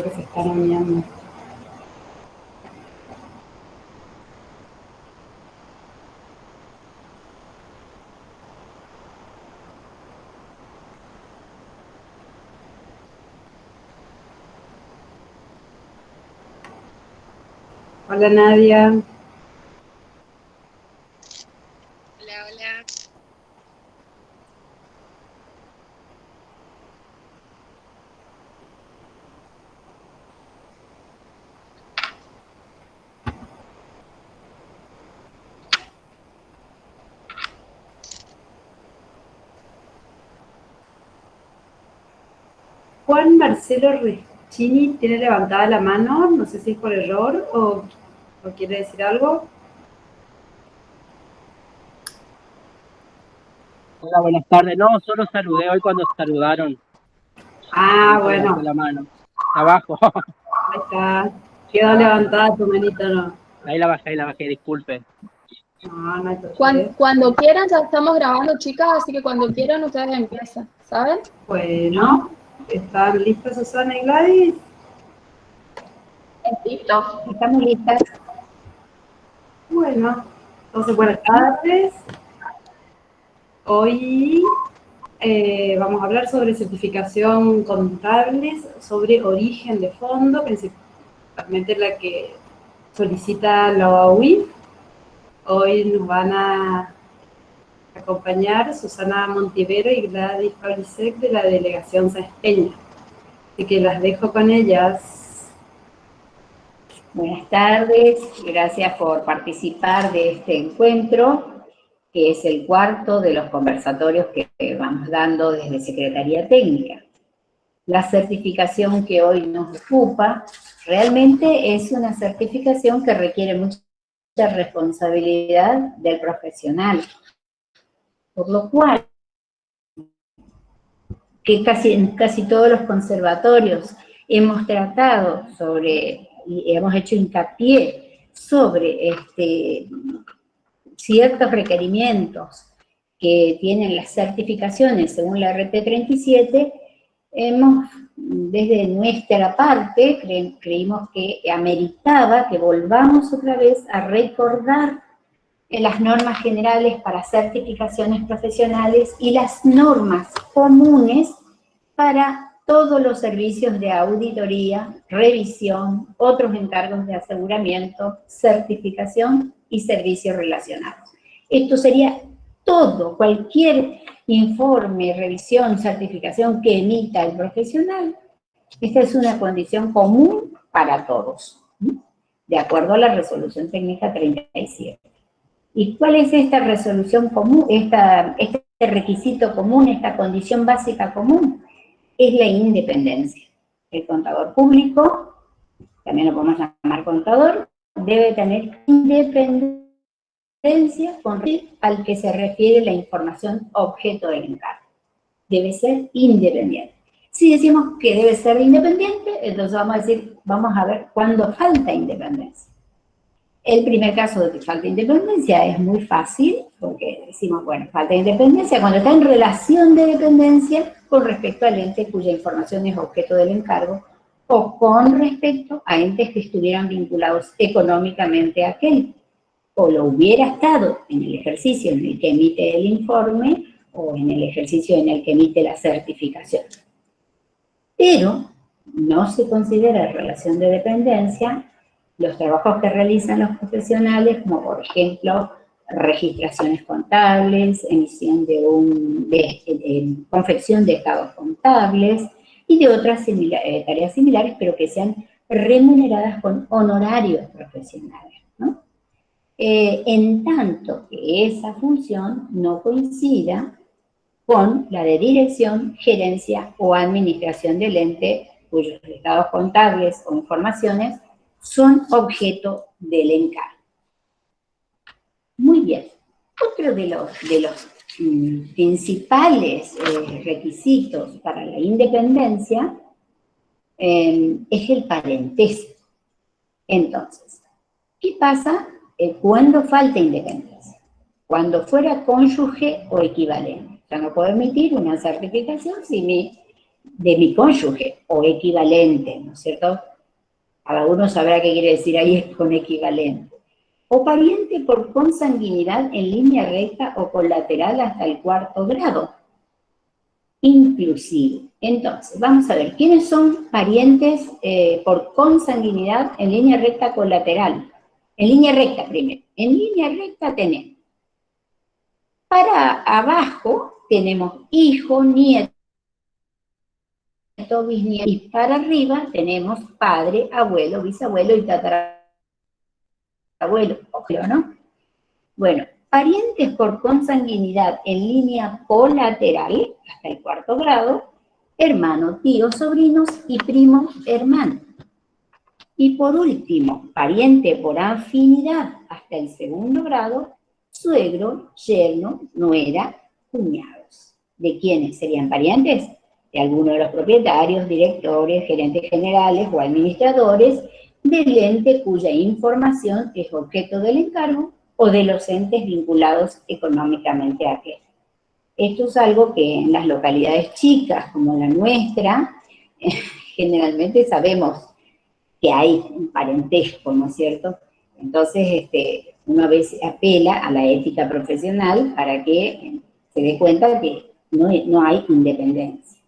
que se están uniendo. Hola Nadia. Hola, hola. Juan Marcelo Reschini tiene levantada la mano, no sé si es por error o quiere decir algo. Hola, buenas tardes. No, solo saludé hoy cuando saludaron. Ah, Nunca levanté bueno, la mano. Abajo. ahí está. Quedó Ah, levantada tu manito, ¿no? ahí la bajé, disculpen. No, no hay Cuando, problema. cuando quieran, ya estamos grabando, chicas, así que cuando quieran ustedes empiezan, ¿saben? Bueno, ¿están listas Susana y Gladys? Listo. Estamos listas. Bueno, entonces buenas tardes. Hoy vamos a hablar sobre certificación contable, sobre origen de fondo, principalmente la que solicita la UIF. Hoy nos van a acompañar Susana Montivero y Gladys Pavlicek de la delegación Saspeña. Así que las dejo con ellas. Buenas tardes, gracias por participar de este encuentro, que es el cuarto de los conversatorios que vamos dando desde Secretaría Técnica. La certificación que hoy nos ocupa realmente es una certificación que requiere mucha responsabilidad del profesional, por lo cual que en casi todos los conservatorios hemos tratado sobre, y hemos hecho hincapié sobre ciertos requerimientos que tienen las certificaciones según la RT37, hemos, desde nuestra parte, creímos que ameritaba que volvamos otra vez a recordar las normas generales para certificaciones profesionales y las normas comunes para todos los servicios de auditoría, revisión, otros encargos de aseguramiento, certificación y servicios relacionados. Esto sería todo, cualquier informe, revisión, certificación que emita el profesional. Esta es una condición común para todos, de acuerdo a la resolución técnica 37. ¿Y cuál es esta resolución común, este requisito común, esta condición básica común? Es la independencia. El contador público, también lo podemos llamar contador, debe tener independencia con respecto al que se refiere la información objeto del encargo. Debe ser independiente. Si decimos que debe ser independiente, entonces vamos a decir, vamos a ver cuándo falta independencia. El primer caso de que falta independencia es muy fácil, porque decimos, bueno, falta independencia cuando está en relación de dependencia con respecto al ente cuya información es objeto del encargo, o con respecto a entes que estuvieran vinculados económicamente a aquel, o lo hubiera estado en el ejercicio en el que emite el informe, o en el ejercicio en el que emite la certificación. Pero no se considera relación de dependencia los trabajos que realizan los profesionales, como por ejemplo, registraciones contables, emisión de confección de estados contables y de otras tareas similares, pero que sean remuneradas con honorarios profesionales, ¿no? En tanto que esa función no coincida con la de dirección, gerencia o administración del ente cuyos estados contables o informaciones son objeto del encargo. Muy bien. Otro de los principales requisitos para la independencia es el parentesco. Entonces, ¿qué pasa cuando falta independencia? Cuando fuera cónyuge o equivalente. Ya no puedo emitir una certificación si mi de mi cónyuge, o equivalente, ¿no es cierto? Cada uno sabrá qué quiere decir ahí con equivalente. O pariente por consanguinidad en línea recta o colateral hasta el 4º grado. Inclusive. Entonces, vamos a ver, ¿quiénes son parientes por consanguinidad en línea recta colateral? En línea recta primero. En línea recta tenemos, para abajo tenemos hijo, nieto, bisnieto, y para arriba tenemos padre, abuelo, bisabuelo y tatarabuelo, ¿no? Bueno, parientes por consanguinidad en línea colateral, hasta el 4º grado, hermano, tío, sobrinos y primo, hermano. Y por último, pariente por afinidad, hasta el 2º grado, suegro, yerno, nuera, cuñados. ¿De quiénes serían parientes? De alguno de los propietarios, directores, gerentes generales o administradores del ente cuya información es objeto del encargo o de los entes vinculados económicamente a aquel. Esto es algo que en las localidades chicas, como la nuestra, generalmente sabemos que hay un parentesco, ¿no es cierto? Entonces, uno a veces apela a la ética profesional para que se dé cuenta que no hay independencia.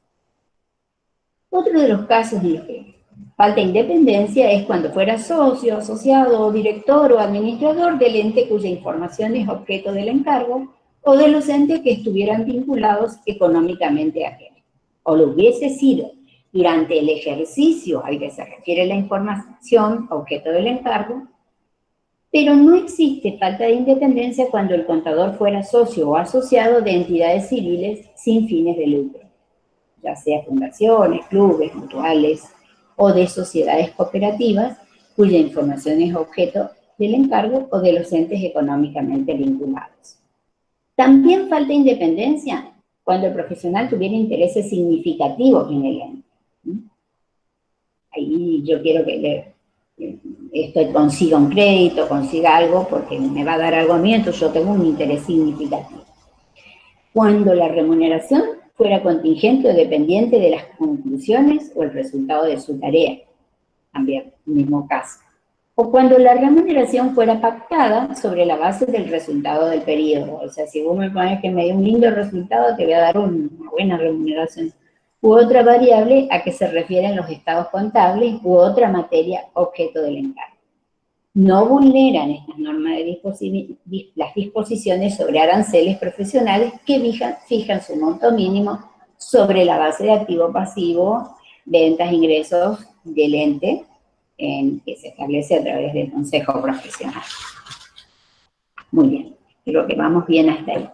Otro de los casos en los que falta independencia es cuando fuera socio, asociado, director o administrador del ente cuya información es objeto del encargo o de los entes que estuvieran vinculados económicamente a aquel, o lo hubiese sido durante el ejercicio al que se refiere la información objeto del encargo, pero no existe falta de independencia cuando el contador fuera socio o asociado de entidades civiles sin fines de lucro, ya sea fundaciones, clubes, mutuales o de sociedades cooperativas cuya información es objeto del encargo o de los entes económicamente vinculados. También falta independencia cuando el profesional tuviera intereses significativos en el ente. Ahí yo quiero que esto consiga un crédito, consiga algo, porque me va a dar algo a mí, entonces yo tengo un interés significativo. Cuando la remuneración fuera contingente o dependiente de las conclusiones o el resultado de su tarea, también, mismo caso. O cuando la remuneración fuera pactada sobre la base del resultado del periodo. O sea, si vos me pones que me dé un lindo resultado, te voy a dar una buena remuneración. U otra variable a que se refieren los estados contables u otra materia objeto del encargo. No vulneran estas normas de las disposiciones sobre aranceles profesionales que fijan su monto mínimo sobre la base de activo-pasivo, ventas, ingresos del ente, que se establece a través del Consejo Profesional. Muy bien, creo que vamos bien hasta ahí.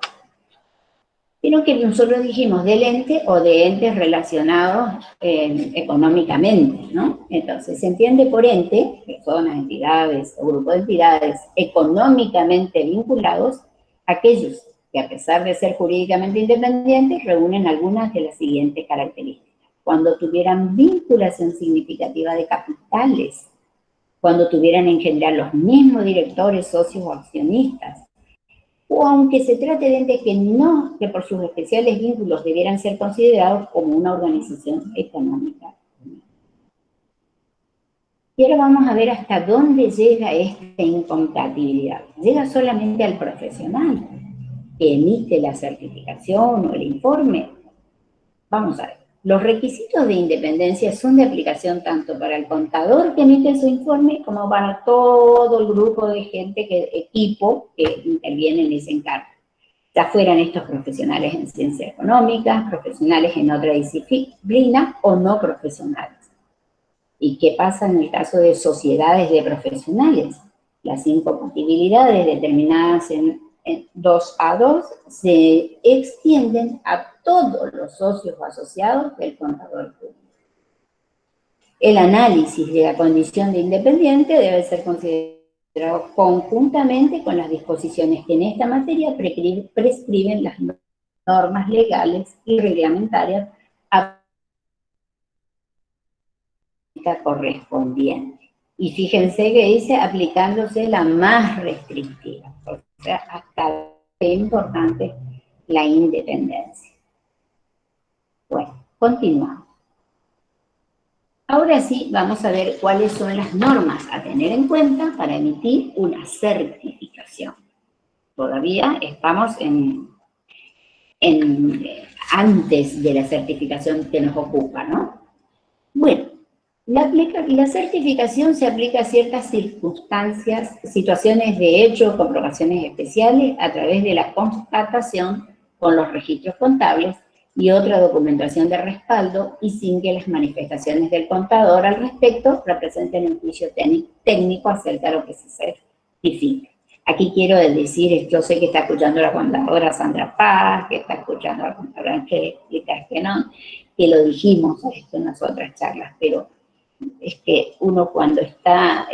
Pero que nosotros dijimos del ente o de entes relacionados económicamente, ¿no? Entonces, se entiende por ente, personas, entidades o grupos de entidades económicamente vinculados, aquellos que a pesar de ser jurídicamente independientes, reúnen algunas de las siguientes características. Cuando tuvieran vinculación significativa de capitales, cuando tuvieran en general los mismos directores, socios o accionistas, o aunque se trate de entes que por sus especiales vínculos debieran ser considerados como una organización económica. Y ahora vamos a ver hasta dónde llega esta incompatibilidad. Llega solamente al profesional que emite la certificación o el informe. Vamos a ver. Los requisitos de independencia son de aplicación tanto para el contador que emite su informe como para todo el grupo de gente, equipo que interviene en ese encargo. Ya fueran estos profesionales en ciencia económica, profesionales en otra disciplina o no profesionales. ¿Y qué pasa en el caso de sociedades de profesionales? Las incompatibilidades determinadas en 2A2 se extienden a todos los socios o asociados del contador público. El análisis de la condición de independiente debe ser considerado conjuntamente con las disposiciones que en esta materia prescriben las normas legales y reglamentarias correspondiente. Y fíjense que dice aplicándose la más restrictiva, o sea, hasta es importante la independencia. Bueno, continuamos. Ahora sí, vamos a ver cuáles son las normas a tener en cuenta para emitir una certificación. Todavía estamos antes de la certificación que nos ocupa, ¿no? Bueno, la certificación se aplica a ciertas circunstancias, situaciones de hecho, comprobaciones especiales a través de la constatación con los registros contables y otra documentación de respaldo y sin que las manifestaciones del contador al respecto representen un juicio técnico acerca de lo que se certifica. Aquí quiero decir, yo sé que está escuchando la contadora Sandra Paz, que está escuchando la contadora Angélica Esquenón, que lo dijimos esto en las otras charlas, pero es que uno cuando está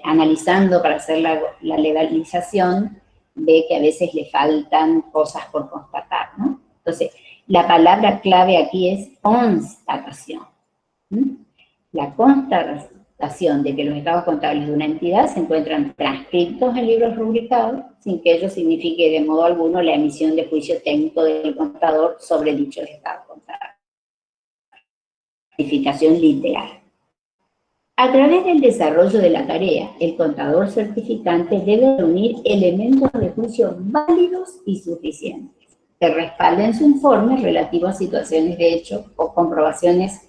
analizando para hacer la legalización, ve que a veces le faltan cosas por constatar, ¿no? Entonces, la palabra clave aquí es constatación. La constatación de que los estados contables de una entidad se encuentran transcritos en libros rubricados, sin que ello signifique de modo alguno la emisión de juicio técnico del contador sobre dichos estados contables. Certificación literal. A través del desarrollo de la tarea, el contador certificante debe reunir elementos de juicio válidos y suficientes que respalden su informe relativo a situaciones de hecho o comprobaciones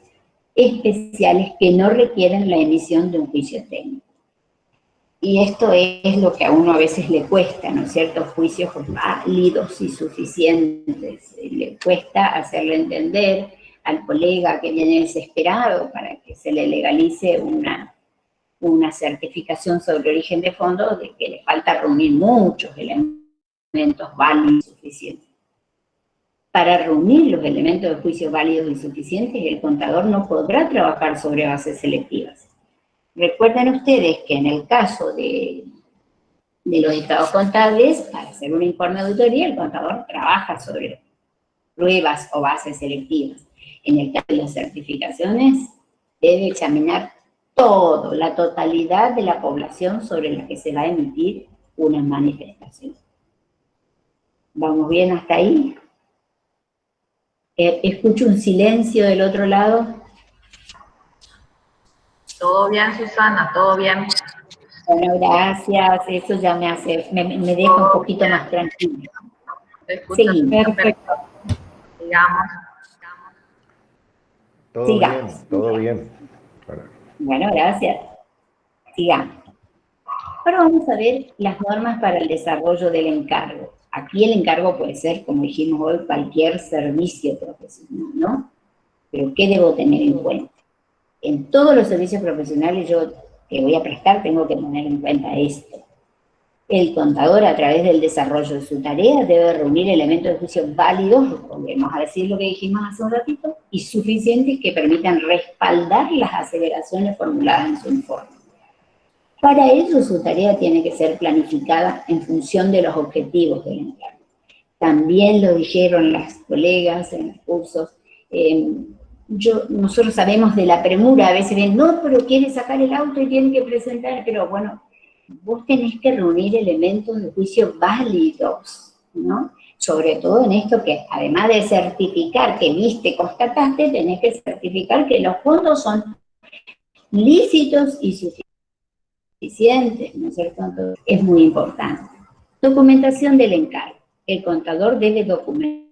especiales que no requieren la emisión de un juicio técnico. Y esto es lo que a uno a veces le cuesta, ¿no es cierto? Juicios válidos y suficientes. Le cuesta hacerle entender al colega que viene desesperado para que se le legalice una certificación sobre origen de fondo, de que le falta reunir muchos elementos válidos y suficientes. Para reunir los elementos de juicio válidos y suficientes, el contador no podrá trabajar sobre bases selectivas. Recuerden ustedes que en el caso de los estados contables, para hacer un informe de auditoría, el contador trabaja sobre pruebas o bases selectivas. En el caso de las certificaciones, debe examinar todo, la totalidad de la población sobre la que se va a emitir una manifestación. ¿Vamos bien hasta ahí? Escucho un silencio del otro lado. Todo bien, Susana, todo bien. Bueno, gracias. Eso ya me deja un poquito más tranquila. Seguimos. Perfecto. Sigamos. Todo bien. Bueno, gracias. Sigamos. Ahora vamos a ver las normas para el desarrollo del encargo. Aquí el encargo puede ser, como dijimos hoy, cualquier servicio profesional, ¿no? Pero ¿qué debo tener en cuenta? En todos los servicios profesionales que voy a prestar tengo que tener en cuenta esto. El contador, a través del desarrollo de su tarea, debe reunir elementos de juicio válidos, volvemos a decir lo que dijimos hace un ratito, y suficientes que permitan respaldar las aseveraciones formuladas en su informe. Para ello, su tarea tiene que ser planificada en función de los objetivos del encargo. También lo dijeron las colegas en los cursos. Nosotros sabemos de la premura, a veces ven, no, pero quiere sacar el auto y tiene que presentar, pero bueno, vos tenés que reunir elementos de juicio válidos, ¿no? Sobre todo en esto que, además de certificar que viste, constataste, tenés que certificar que los fondos son lícitos y suficientes, ¿no es cierto? Entonces, es muy importante. Documentación del encargo. El contador debe documentar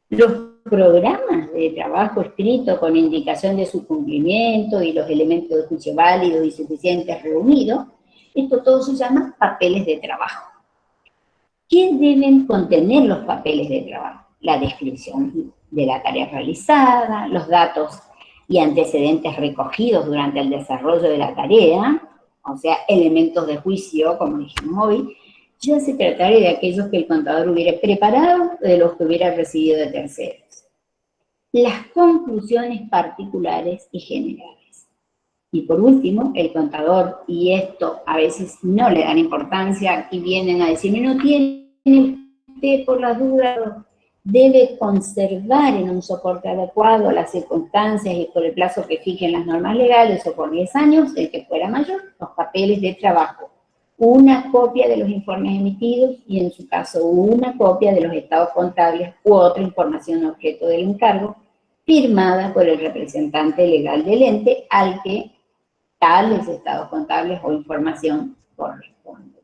los programas de trabajo escrito con indicación de su cumplimiento y los elementos de juicio válidos y suficientes reunidos. Esto todo se llama papeles de trabajo. ¿Qué deben contener los papeles de trabajo? La descripción de la tarea realizada, los datos y antecedentes recogidos durante el desarrollo de la tarea, o sea, elementos de juicio, como dijimos hoy, ya se trataría de aquellos que el contador hubiera preparado o de los que hubiera recibido de terceros. Las conclusiones particulares y generales. Y por último, el contador, y esto a veces no le dan importancia, aquí vienen a decirme, no tiene usted por las dudas, debe conservar en un soporte adecuado a las circunstancias y por el plazo que fijen las normas legales o por 10 años, el que fuera mayor, los papeles de trabajo una copia de los informes emitidos y en su caso una copia de los estados contables u otra información objeto del encargo, firmada por el representante legal del ente al que tales estados contables o información corresponde.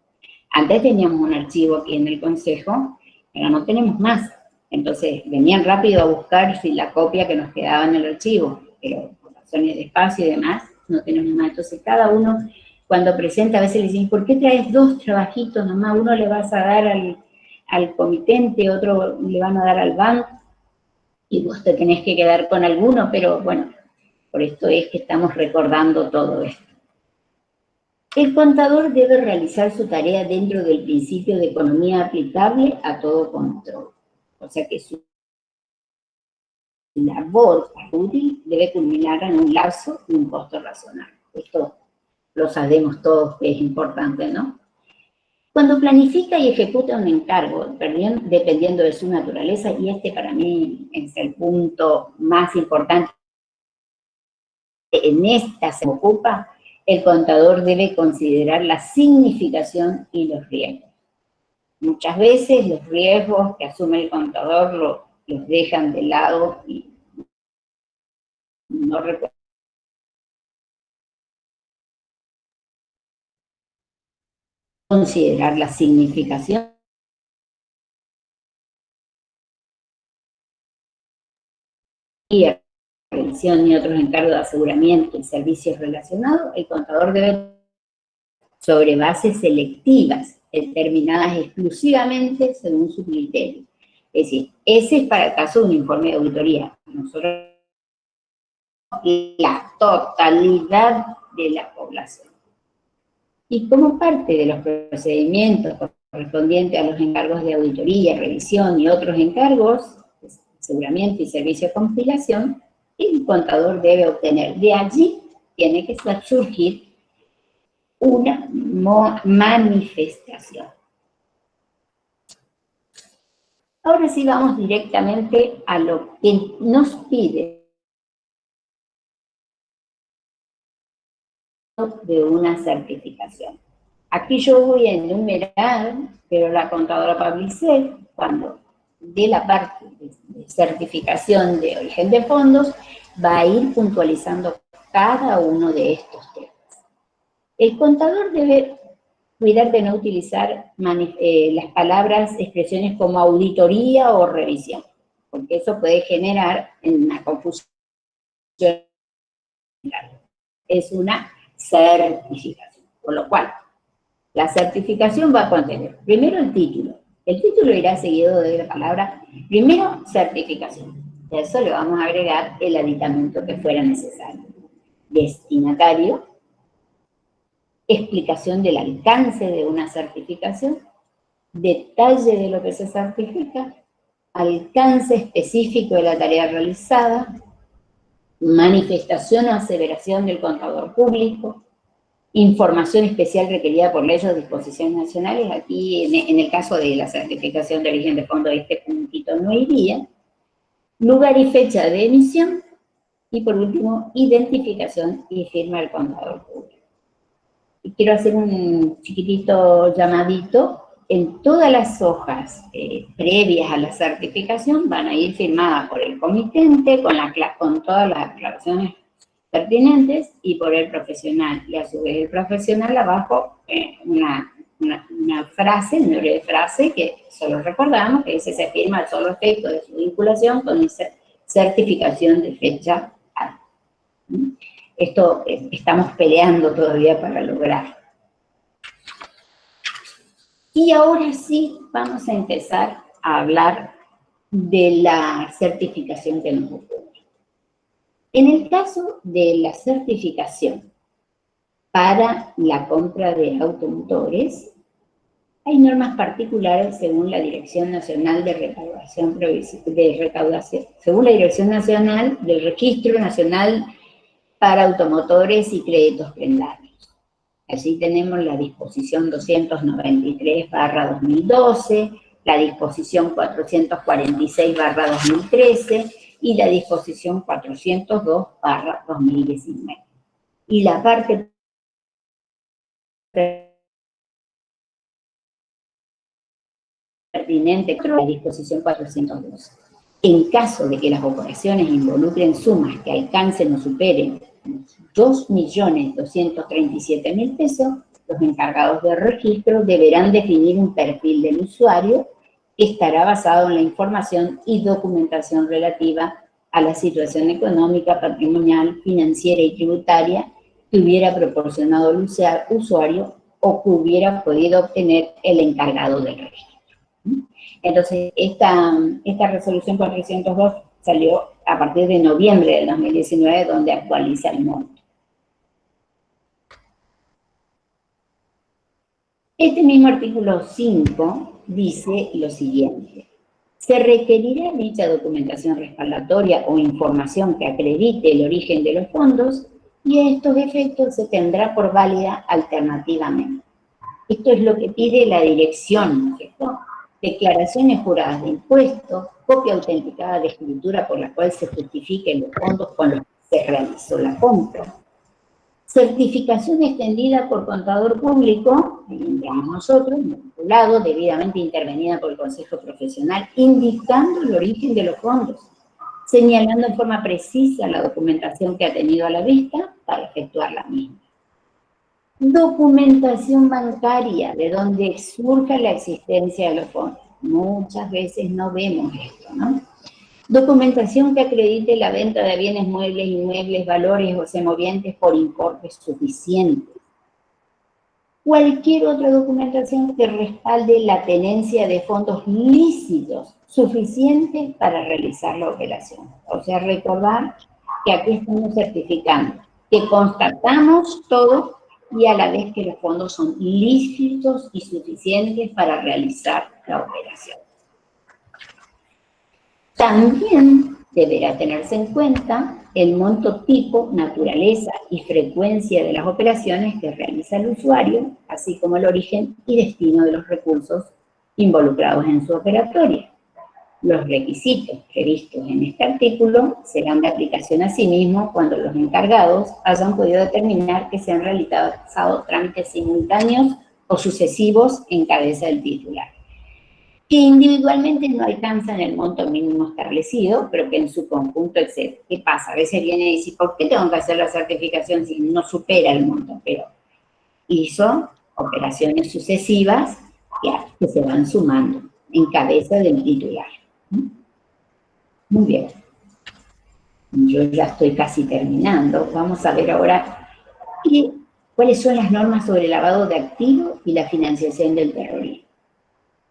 Antes teníamos un archivo aquí en el Consejo, pero no tenemos más. Entonces venían rápido a buscar si la copia que nos quedaba en el archivo, pero por razones de espacio y demás, no tenemos más. Entonces cada uno, cuando presenta, a veces le dicen, ¿por qué traes 2 trabajitos nomás? Uno le vas a dar al comitente, otro le van a dar al banco, y vos te tenés que quedar con alguno, pero bueno, por esto es que estamos recordando todo esto. El contador debe realizar su tarea dentro del principio de economía aplicable a todo control. O sea que su labor útil debe culminar en un lapso y un costo razonable. Esto lo sabemos todos que es importante, ¿no? Cuando planifica y ejecuta un encargo, dependiendo de su naturaleza, y este para mí es el punto más importante, en esta se ocupa, el contador debe considerar la significación y los riesgos. Muchas veces los riesgos que asume el contador los dejan de lado y no recuerdan. Considerar la significación y revisión y otros encargos de aseguramiento y servicios relacionados, el contador debe, sobre bases selectivas, determinadas exclusivamente según su criterio. Es decir, ese es para el caso de un informe de auditoría. Nosotros, la totalidad de la población. Y como parte de los procedimientos correspondientes a los encargos de auditoría, revisión y otros encargos, aseguramiento y servicio de compilación, el contador debe obtener. De allí tiene que surgir una manifestación. Ahora sí vamos directamente a lo que nos pide de una certificación. Aquí yo voy a enumerar, pero la contadora Pavlicek, cuando de la parte de certificación de origen de fondos, va a ir puntualizando cada uno de estos temas. El contador debe cuidar de no utilizar las palabras, expresiones como auditoría o revisión, porque eso puede generar una confusión. Es una certificación, con lo cual la certificación va a contener primero el título. El título irá seguido de la palabra, primero, certificación. A eso le vamos a agregar el aditamento que fuera necesario. Destinatario, explicación del alcance de una certificación, detalle de lo que se certifica, alcance específico de la tarea realizada, manifestación o aseveración del contador público, información especial requerida por leyes o disposiciones nacionales. Aquí, en el caso de la certificación de origen de fondo, este puntito no iría. Lugar y fecha de emisión. Y por último, identificación y firma del contador público. Y quiero hacer un chiquitito llamadito. En todas las hojas previas a la certificación van a ir firmadas por el comitente con todas las aclaraciones pertinentes y por el profesional. Y a su vez el profesional abajo una frase, una breve frase que solo recordamos, que dice: se firma al solo efecto de su vinculación con esa certificación de fecha alta. Esto estamos peleando todavía para lograr. Y ahora sí vamos a empezar a hablar de la certificación que nos ocurre. En el caso de la certificación para la compra de automotores, hay normas particulares según la Dirección Nacional de Recaudación, según la Dirección Nacional del Registro Nacional para Automotores y Créditos Prendables. Allí tenemos la disposición 293/2012, la disposición 446/2013 y la disposición 402/2019. Y la parte pertinente con la disposición 412. En caso de que las operaciones involucren sumas que alcancen o superen 2.237.000 pesos, los encargados de registro deberán definir un perfil del usuario que estará basado en la información y documentación relativa a la situación económica, patrimonial, financiera y tributaria que hubiera proporcionado el usuario o que hubiera podido obtener el encargado del registro. Entonces, esta resolución 402 salió a partir de noviembre del 2019, donde actualiza el monto. Este mismo artículo 5 dice lo siguiente: se requerirá dicha documentación respaldatoria o información que acredite el origen de los fondos y a estos efectos se tendrá por válida alternativamente. Esto es lo que pide la dirección, ¿cierto? Declaraciones juradas de impuestos, copia autenticada de escritura por la cual se justifiquen los fondos con los que se realizó la compra, certificación extendida por contador público, digamos nosotros, vinculado, debidamente intervenida por el Consejo Profesional, indicando el origen de los fondos, señalando en forma precisa la documentación que ha tenido a la vista para efectuar la misma. Documentación bancaria, de donde surja la existencia de los fondos. Muchas veces no vemos esto, ¿no? Documentación que acredite la venta de bienes muebles, inmuebles, valores o semovientes por importes suficientes. Cualquier otra documentación que respalde la tenencia de fondos lícitos suficientes para realizar la operación. O sea, recordar que aquí estamos certificando que constatamos todo y a la vez que los fondos son lícitos y suficientes para realizar la operación. También deberá tenerse en cuenta el monto tipo, naturaleza y frecuencia de las operaciones que realiza el usuario, así como el origen y destino de los recursos involucrados en su operatoria. Los requisitos previstos en este artículo serán de aplicación a sí mismo cuando los encargados hayan podido determinar que se han realizado trámites simultáneos o sucesivos en cabeza del titular, que individualmente no alcanzan el monto mínimo establecido, pero que en su conjunto excede. ¿Qué pasa? A veces viene y dice, ¿por qué tengo que hacer la certificación si no supera el monto? Pero hizo operaciones sucesivas que se van sumando en cabeza del titular. Muy bien. Yo ya estoy casi terminando. Vamos a ver ahora cuáles son las normas sobre el lavado de activos y la financiación del terrorismo.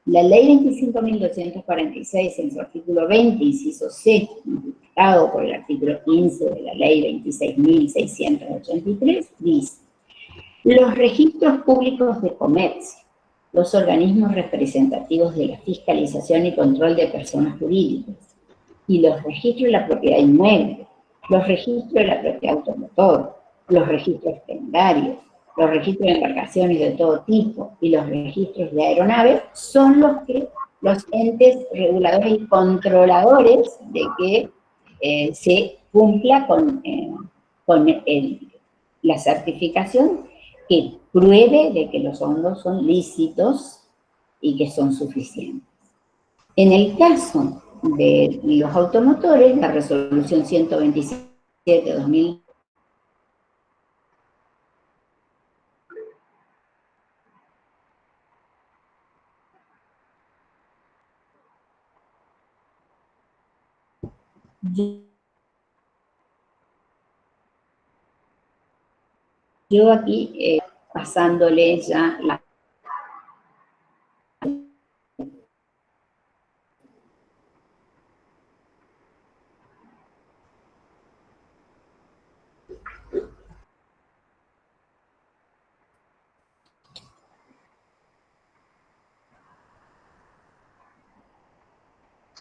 La ley 25.246, en su artículo 20, inciso C, modificado por el artículo 15 de la ley 26.683, dice: los registros públicos de comercio, los organismos representativos de la fiscalización y control de personas jurídicas, y los registros de la propiedad inmueble, los registros de la propiedad automotor, los registros tendarios, los registros de embarcaciones de todo tipo y los registros de aeronaves son los entes reguladores y controladores de que se cumpla con la certificación que pruebe de que los fondos son lícitos y que son suficientes. En el caso de los automotores, la resolución 127/2000 yo aquí pasándole ya la...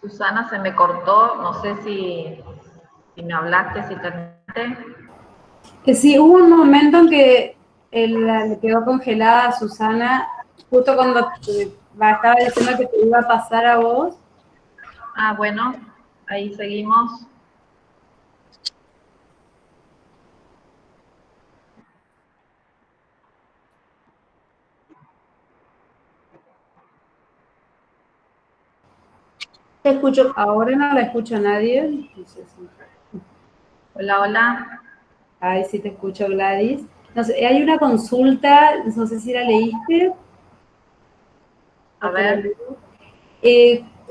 Susana, se me cortó, no sé si me hablaste, si terminaste. Sí, hubo un momento en que le quedó congelada a Susana, justo cuando estaba diciendo que te iba a pasar a vos. Ah, bueno, ahí seguimos. Te escucho. Ahora no la escucha nadie. No sé si- Hola, hola. Ay, sí te escucho, Gladys. No sé, hay una consulta, no sé si la leíste. A ver.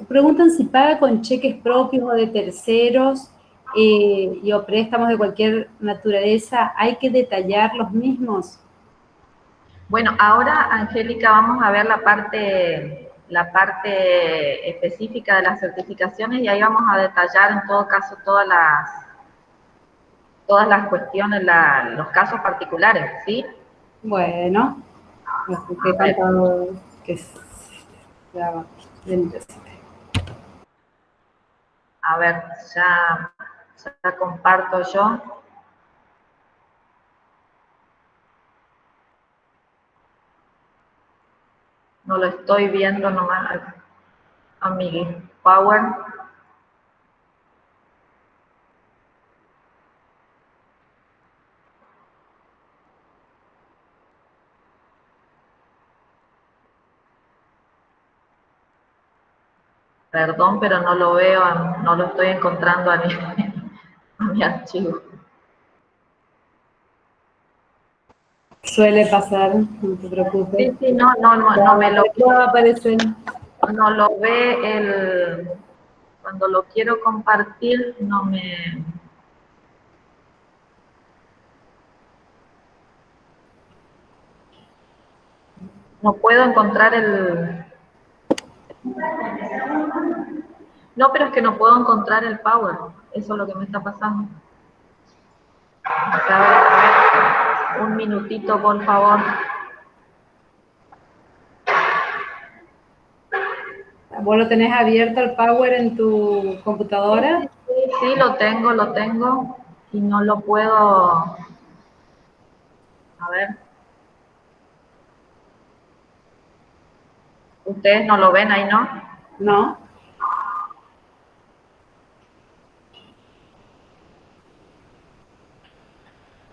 Preguntan si paga con cheques propios o de terceros o préstamos de cualquier naturaleza. ¿Hay que detallar los mismos? Bueno, ahora, Angélica, vamos a ver la parte específica de las certificaciones y ahí vamos a detallar en todo caso todas las cuestiones, los casos particulares, ¿sí? Bueno, así que A ver. tanto que ya va, A ver, ya comparto yo. No lo estoy viendo nomás a mi Power. Perdón, pero no lo veo, no lo estoy encontrando a mi archivo. suele pasar, no te preocupes. Sí, no me lo Va a aparecer. no lo ve cuando lo quiero compartir, no puedo encontrar no, pero es que no puedo encontrar el Power, eso es lo que me está pasando. A ver, un minutito, por favor. ¿Vos lo tenés abierto el Power en tu computadora? Sí, lo tengo, y no lo puedo, a ver. Ustedes no lo ven ahí, ¿no? No.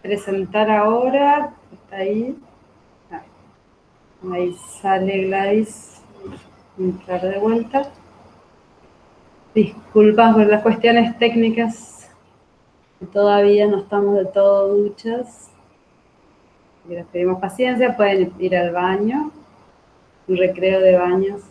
Presentar ahora, está ahí. Ahí sale Gladys. Entrar de vuelta. Disculpas por las cuestiones técnicas. Todavía no estamos de todo duchas. Les pedimos paciencia, pueden ir al baño. Un recreo de baños.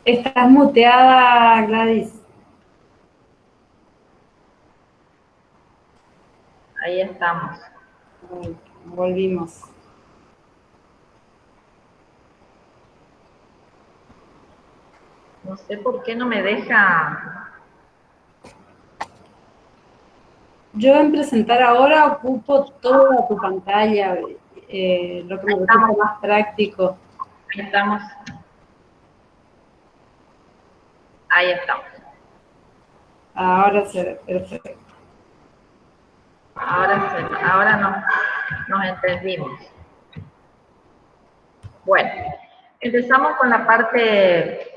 Estás muteada, Gladys. Ahí estamos. Volvimos. No sé por qué no me deja. Yo en presentar ahora ocupo toda tu pantalla, lo que me resulta más práctico. Ahí estamos. Ahí estamos. Ahora se ve perfecto. Ahora nos entendimos. Bueno, empezamos con la parte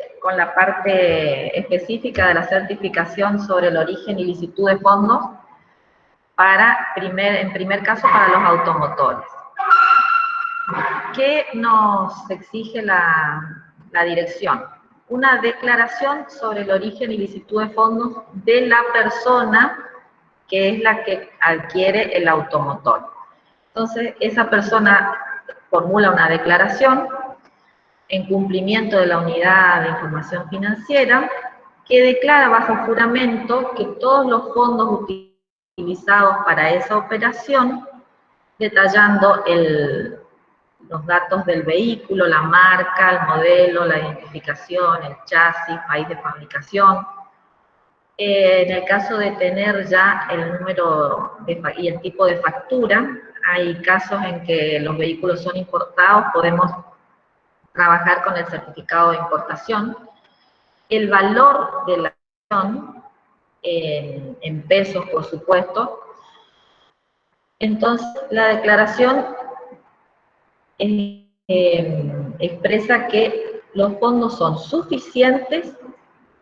específica de la certificación sobre el origen y licitud de fondos en primer caso para los automotores. ¿Qué nos exige la dirección? Una declaración sobre el origen y licitud de fondos de la persona que es la que adquiere el automotor. Entonces, esa persona formula una declaración en cumplimiento de la unidad de información financiera que declara bajo juramento que todos los fondos utilizados para esa operación, detallando los datos del vehículo, la marca, el modelo, la identificación, el chasis, país de fabricación. En el caso de tener ya el número y el tipo de factura, hay casos en que los vehículos son importados, podemos trabajar con el certificado de importación. El valor de la acción, en pesos, por supuesto. Entonces, la declaración expresa que los fondos son suficientes,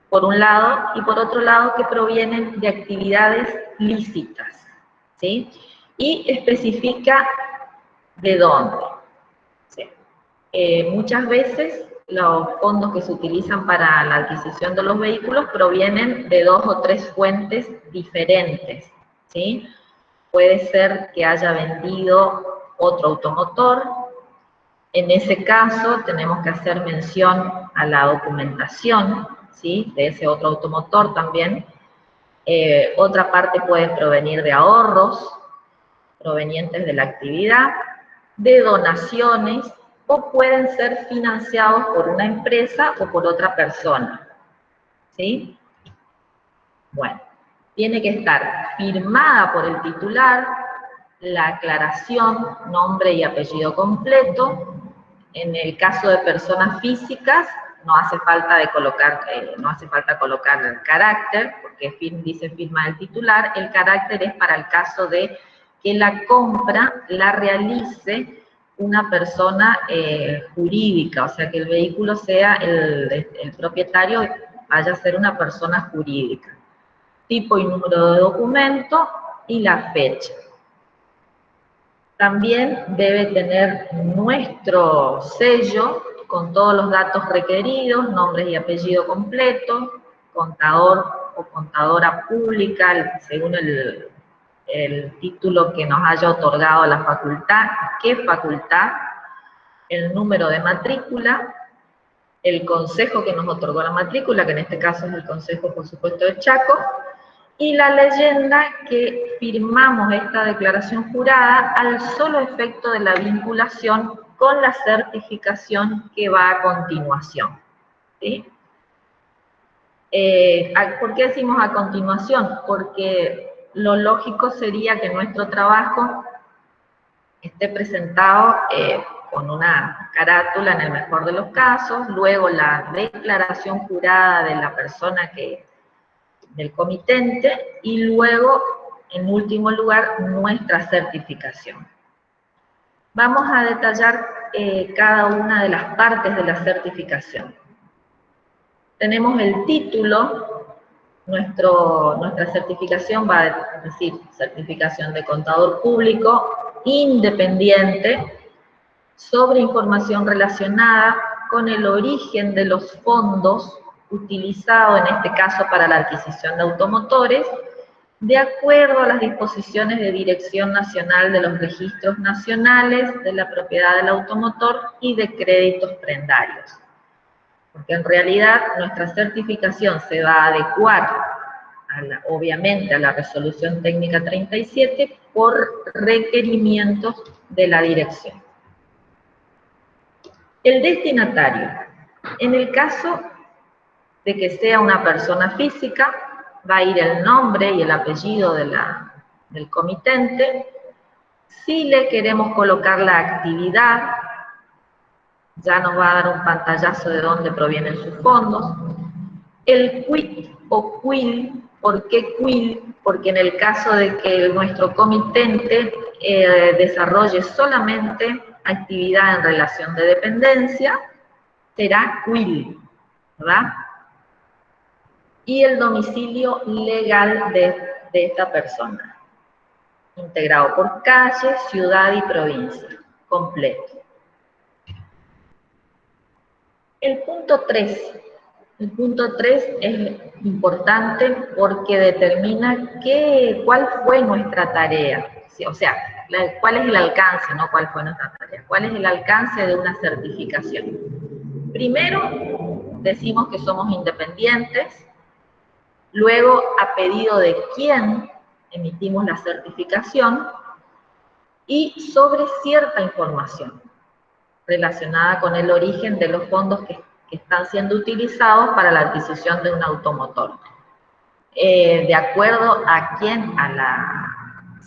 por un lado, y por otro lado que provienen de actividades lícitas, ¿sí? Y especifica de dónde. ¿Sí? Muchas veces los fondos que se utilizan para la adquisición de los vehículos provienen de 2 o 3 fuentes diferentes, ¿sí? Puede ser que haya vendido otro automotor. En ese caso tenemos que hacer mención a la documentación, ¿sí?, de ese otro automotor también. Otra parte puede provenir de ahorros provenientes de la actividad, de donaciones, o pueden ser financiados por una empresa o por otra persona, ¿sí? Bueno, tiene que estar firmada por el titular, la aclaración, nombre y apellido completo. En el caso de personas físicas, no hace falta colocar el carácter, porque dice firma del titular. El carácter es para el caso de que la compra la realice una persona jurídica, o sea, que el vehículo sea el propietario, vaya a ser una persona jurídica. Tipo y número de documento y la fecha. También debe tener nuestro sello con todos los datos requeridos, nombres y apellido completo, contador o contadora pública, según el título que nos haya otorgado la facultad, qué facultad, el número de matrícula, el consejo que nos otorgó la matrícula, que en este caso es el consejo, por supuesto, de Chaco, y la leyenda que firmamos esta declaración jurada al solo efecto de la vinculación con la certificación que va a continuación, ¿sí? ¿Por qué decimos a continuación? Porque lo lógico sería que nuestro trabajo esté presentado con una carátula en el mejor de los casos, luego la declaración jurada de la persona del comitente, y luego, en último lugar, nuestra certificación. Vamos a detallar cada una de las partes de la certificación. Tenemos el título, nuestra certificación va a decir certificación de contador público independiente sobre información relacionada con el origen de los fondos utilizado en este caso para la adquisición de automotores, de acuerdo a las disposiciones de Dirección Nacional de los Registros Nacionales de la Propiedad del Automotor y de Créditos Prendarios. Porque en realidad nuestra certificación se va a adecuar, obviamente, a la Resolución Técnica 37 por requerimientos de la dirección. El destinatario. En el caso de que sea una persona física, va a ir el nombre y el apellido del comitente. Si le queremos colocar la actividad, ya nos va a dar un pantallazo de dónde provienen sus fondos. El quit o quil, ¿por qué quil? porque en el caso de que nuestro comitente desarrolle solamente actividad en relación de dependencia, será QUIL, ¿verdad? Y el domicilio legal de esta persona, integrado por calle, ciudad y provincia, completo. El punto 3. El punto 3 es importante porque determina cuál fue nuestra tarea. O sea, cuál es el alcance, no cuál fue nuestra tarea. Cuál es el alcance de una certificación. Primero, decimos que somos independientes. Luego, a pedido de quién emitimos la certificación. Y sobre cierta información relacionada con el origen de los fondos que están siendo utilizados para la adquisición de un automotor. De acuerdo a la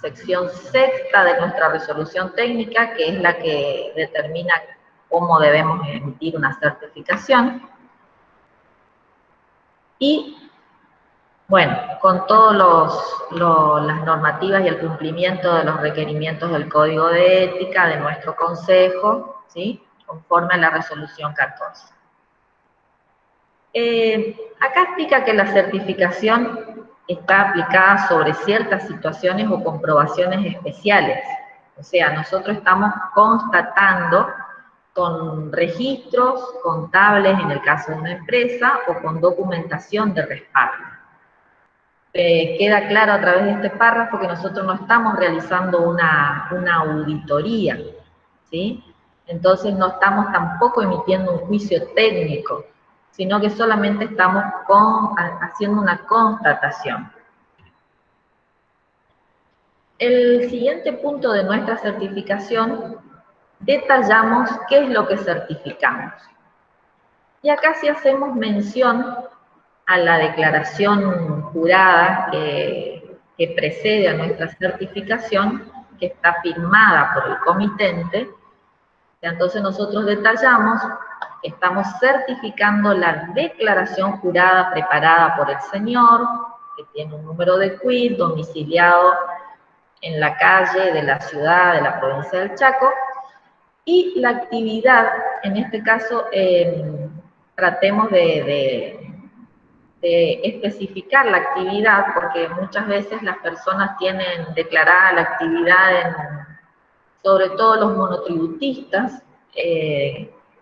sección sexta de nuestra resolución técnica, que es la que determina cómo debemos emitir una certificación. Y, bueno, con todas las normativas y el cumplimiento de los requerimientos del Código de Ética de nuestro Consejo, ¿sí?, conforme a la resolución 14. Acá explica que la certificación está aplicada sobre ciertas situaciones o comprobaciones especiales. O sea, nosotros estamos constatando con registros contables en el caso de una empresa o con documentación de respaldo. Queda claro a través de este párrafo que nosotros no estamos realizando una auditoría, ¿sí? Entonces no estamos tampoco emitiendo un juicio técnico, sino que solamente estamos haciendo una constatación. El siguiente punto de nuestra certificación, detallamos qué es lo que certificamos. Y acá sí hacemos mención a la declaración jurada que precede a nuestra certificación, que está firmada por el comitente. Entonces nosotros detallamos que estamos certificando la declaración jurada preparada por el señor, que tiene un número de quit, domiciliado en la calle de la ciudad de la provincia del Chaco, y la actividad, en este caso, tratemos de especificar la actividad, porque muchas veces las personas tienen declarada la actividad sobre todo los monotributistas,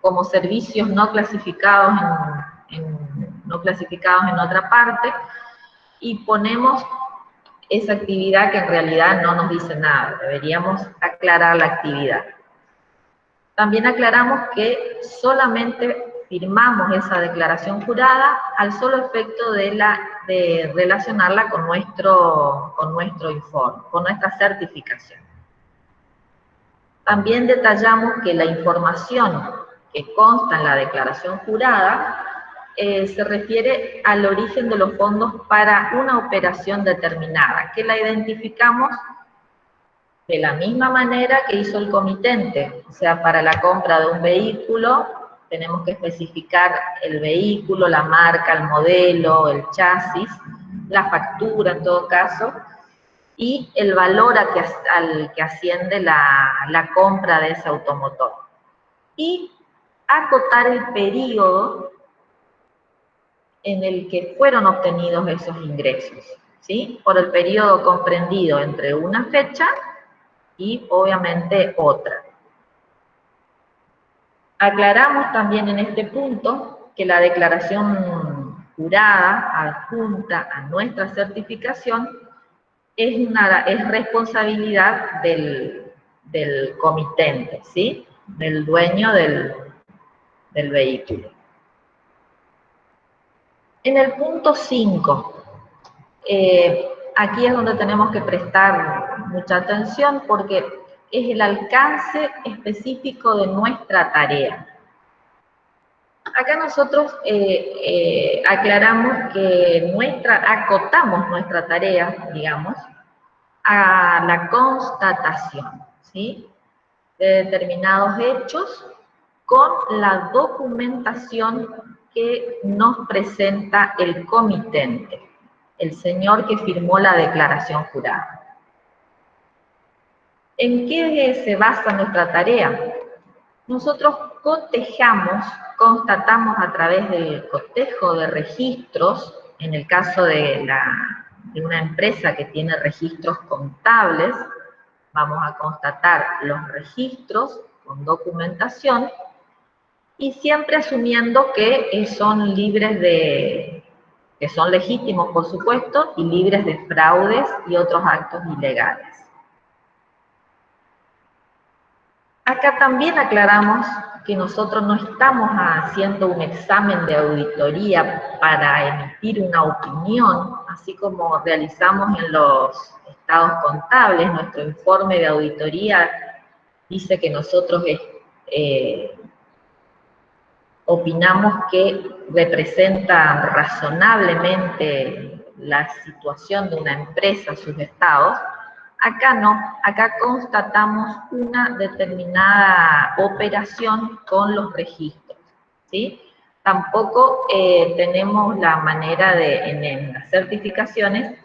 como servicios no clasificados en otra parte, y ponemos esa actividad que en realidad no nos dice nada. Deberíamos aclarar la actividad. También aclaramos que solamente firmamos esa declaración jurada al solo efecto de relacionarla con nuestro informe, con nuestra certificación. También detallamos que la información que consta en la declaración jurada se refiere al origen de los fondos para una operación determinada, que la identificamos de la misma manera que hizo el comitente. O sea, para la compra de un vehículo tenemos que especificar el vehículo, la marca, el modelo, el chasis, la factura en todo caso, y el valor al que asciende la compra de ese automotor. Y acotar el periodo en el que fueron obtenidos esos ingresos, ¿sí? Por el periodo comprendido entre una fecha y obviamente otra. Aclaramos también en este punto que la declaración jurada adjunta a nuestra certificación es responsabilidad del comitente, ¿sí?, del dueño del vehículo. En el punto 5, aquí es donde tenemos que prestar mucha atención porque es el alcance específico de nuestra tarea. Acá nosotros aclaramos que acotamos nuestra tarea, digamos, a la constatación, ¿sí?, de determinados hechos con la documentación que nos presenta el comitente. el señor que firmó la declaración jurada. ¿En qué se basa nuestra tarea? Nosotros constatamos a través del cotejo de registros, en el caso de una empresa que tiene registros contables, vamos a constatar los registros con documentación y siempre asumiendo que son que son legítimos, por supuesto, y libres de fraudes y otros actos ilegales. Acá también aclaramos que nosotros no estamos haciendo un examen de auditoría para emitir una opinión, así como realizamos en los estados contables. Nuestro informe de auditoría dice que nosotros opinamos que representa razonablemente la situación de una empresa, sus estados. Acá no, acá constatamos una determinada operación con los registros, ¿sí? Tampoco tenemos la manera en las certificaciones,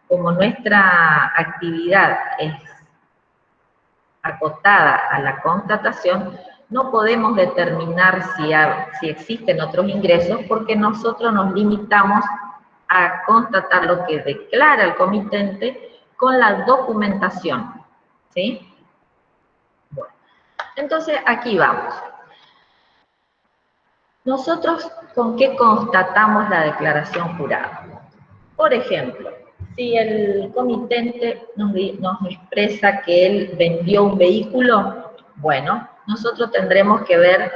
como nuestra actividad es acotada a la constatación, no podemos determinar si existen otros ingresos porque nosotros nos limitamos a constatar lo que declara el comitente con la documentación, ¿sí? Bueno, entonces aquí vamos. Nosotros, ¿con qué constatamos la declaración jurada? Por ejemplo, si el comitente nos expresa que él vendió un vehículo, bueno, nosotros tendremos que ver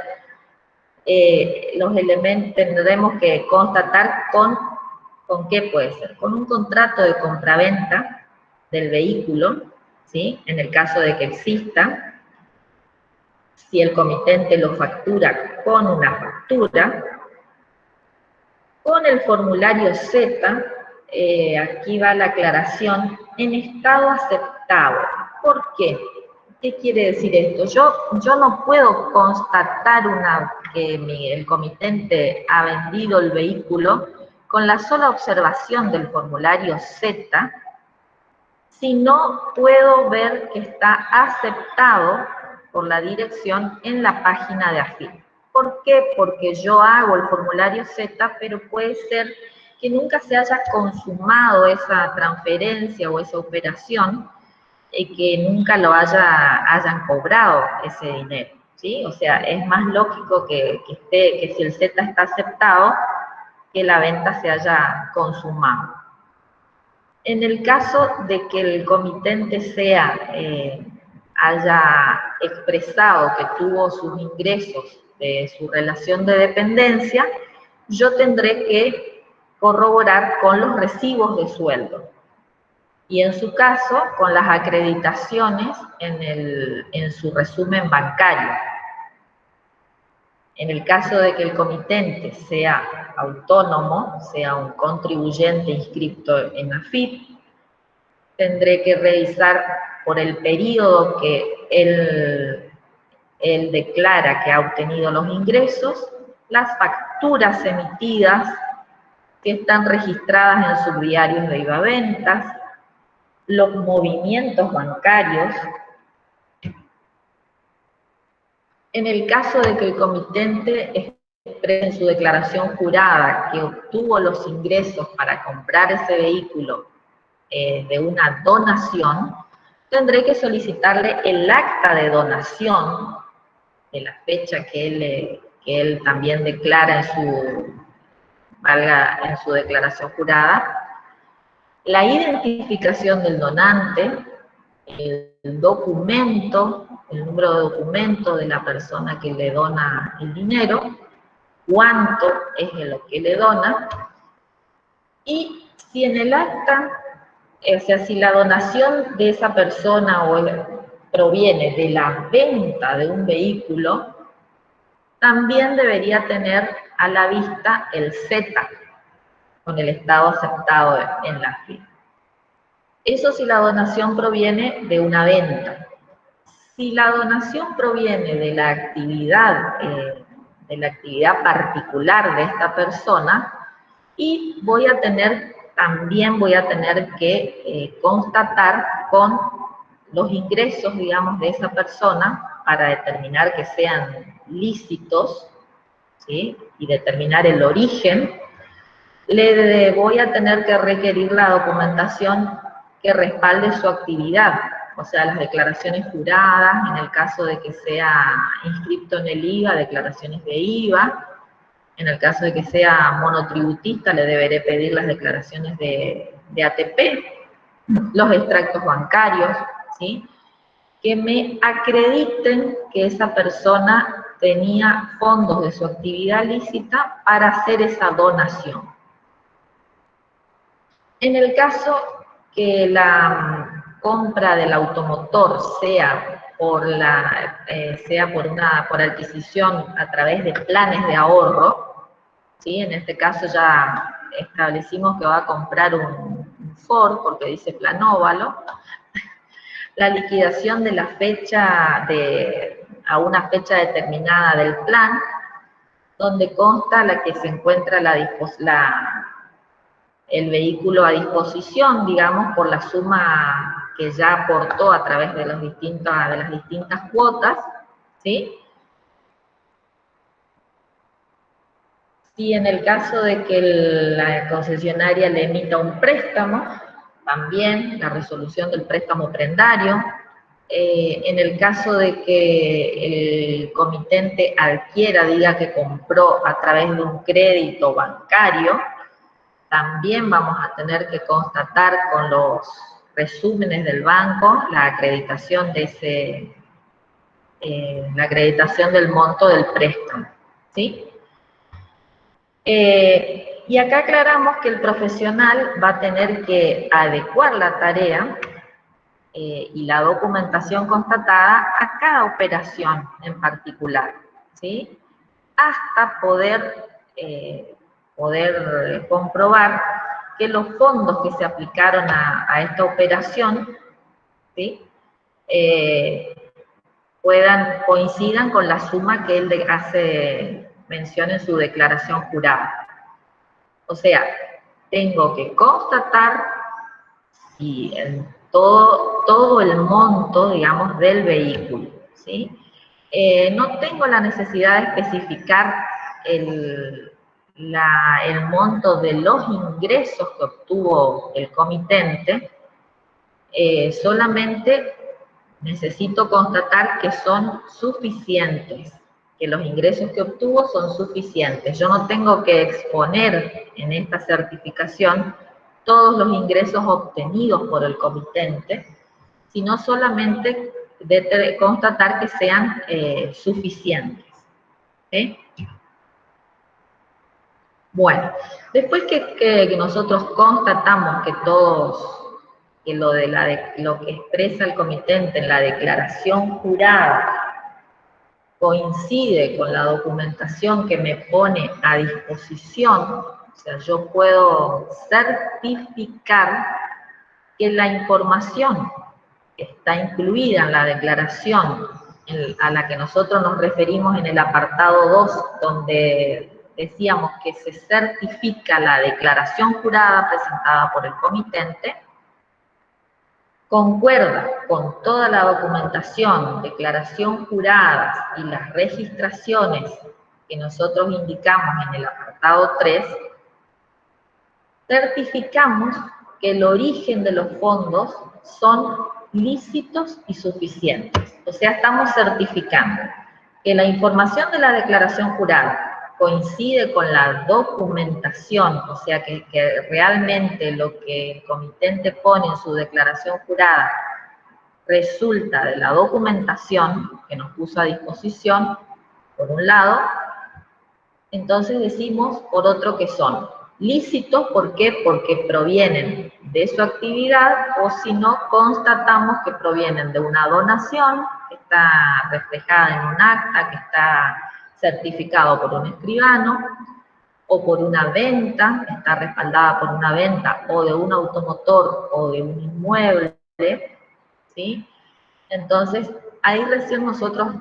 los elementos, tendremos que constatar ¿con qué puede ser? Con un contrato de compraventa del vehículo, ¿sí? En el caso de que exista, si el comitente lo factura con una factura, con el formulario Z, aquí va la aclaración, en estado aceptado. ¿Por qué? ¿Qué quiere decir esto? Yo no puedo constatar que el comitente ha vendido el vehículo con la sola observación del formulario Z, si no puedo ver que está aceptado por la dirección en la página de AFIP. ¿Por qué? Porque yo hago el formulario Z, pero puede ser que nunca se haya consumado esa transferencia o esa operación, y que nunca lo hayan cobrado ese dinero, ¿sí? O sea, es más lógico que si el Z está aceptado, que la venta se haya consumado. En el caso de que el comitente haya expresado que tuvo sus ingresos de su relación de dependencia, yo tendré que corroborar con los recibos de sueldo. Y en su caso, con las acreditaciones en su resumen bancario. En el caso de que el comitente sea autónomo, sea un contribuyente inscrito en AFIP, tendré que revisar por el periodo que él declara que ha obtenido los ingresos, las facturas emitidas que están registradas en sus diarios de IVA-ventas, los movimientos bancarios. En el caso de que el comitente exprese en su declaración jurada que obtuvo los ingresos para comprar ese vehículo de una donación, tendré que solicitarle el acta de donación de la fecha que él también declara en su declaración jurada, la identificación del donante, el documento, el número de documento de la persona que le dona el dinero, cuánto es lo que le dona, y si en el acta, o sea, si la donación de esa persona proviene de la venta de un vehículo, también debería tener a la vista el Z, con el estado aceptado en la AFIP. Eso si la donación proviene de una venta. Si la donación proviene de la actividad particular de esta persona, y voy a tener también voy a tener que constatar con los ingresos, digamos, de esa persona para determinar que sean lícitos, ¿sí? Y determinar el origen. Le voy a tener que requerir la documentación que respalde su actividad, o sea, las declaraciones juradas, en el caso de que sea inscripto en el IVA, declaraciones de IVA. En el caso de que sea monotributista, le deberé pedir las declaraciones de ATP, los extractos bancarios, ¿sí? Que me acrediten que esa persona tenía fondos de su actividad lícita para hacer esa donación. En el caso que la compra del automotor sea por adquisición a través de planes de ahorro, ¿sí? En este caso ya establecimos que va a comprar un Ford porque dice plan óvalo. La liquidación de la fecha a una fecha determinada del plan, donde consta la que se encuentra el vehículo a disposición, digamos, por la suma que ya aportó a través de las distintas cuotas, ¿sí? Si en el caso de que la concesionaria le emita un préstamo, también la resolución del préstamo prendario. En el caso de que el comitente adquiera, diga que compró a través de un crédito bancario, también vamos a tener que constatar con los resúmenes del banco la acreditación la acreditación del monto del préstamo, ¿sí? Y acá aclaramos que el profesional va a tener que adecuar la tarea y la documentación constatada a cada operación en particular, ¿sí? Hasta poder comprobar que los fondos que se aplicaron a esta operación, ¿sí? Coincidan con la suma que él hace mención en su declaración jurada. O sea, tengo que constatar si todo el monto, digamos, del vehículo, ¿sí? No tengo la necesidad de especificar el monto de los ingresos que obtuvo el comitente, solamente necesito constatar que son suficientes, que los ingresos que obtuvo son suficientes. Yo no tengo que exponer en esta certificación todos los ingresos obtenidos por el comitente, sino solamente constatar que sean suficientes. ¿Sí? Bueno, después que nosotros constatamos que lo que expresa el comitente en la declaración jurada coincide con la documentación que me pone a disposición, o sea, yo puedo certificar que la información que está incluida en la declaración a la que nosotros nos referimos en el apartado 2, donde decíamos que se certifica la declaración jurada presentada por el comitente, concuerda con toda la documentación, declaración jurada y las registraciones que nosotros indicamos en el apartado 3, certificamos que el origen de los fondos son lícitos y suficientes. O sea, estamos certificando que la información de la declaración jurada coincide con la documentación, o sea, que realmente lo que el comitente pone en su declaración jurada resulta de la documentación que nos puso a disposición, por un lado. Entonces decimos, por otro, que son lícitos. ¿Por qué? Porque provienen de su actividad, o si no, constatamos que provienen de una donación que está reflejada en un acta, que está certificado por un escribano, o por una venta, está respaldada por una venta, o de un automotor, o de un inmueble, ¿sí? Entonces, ahí recién nosotros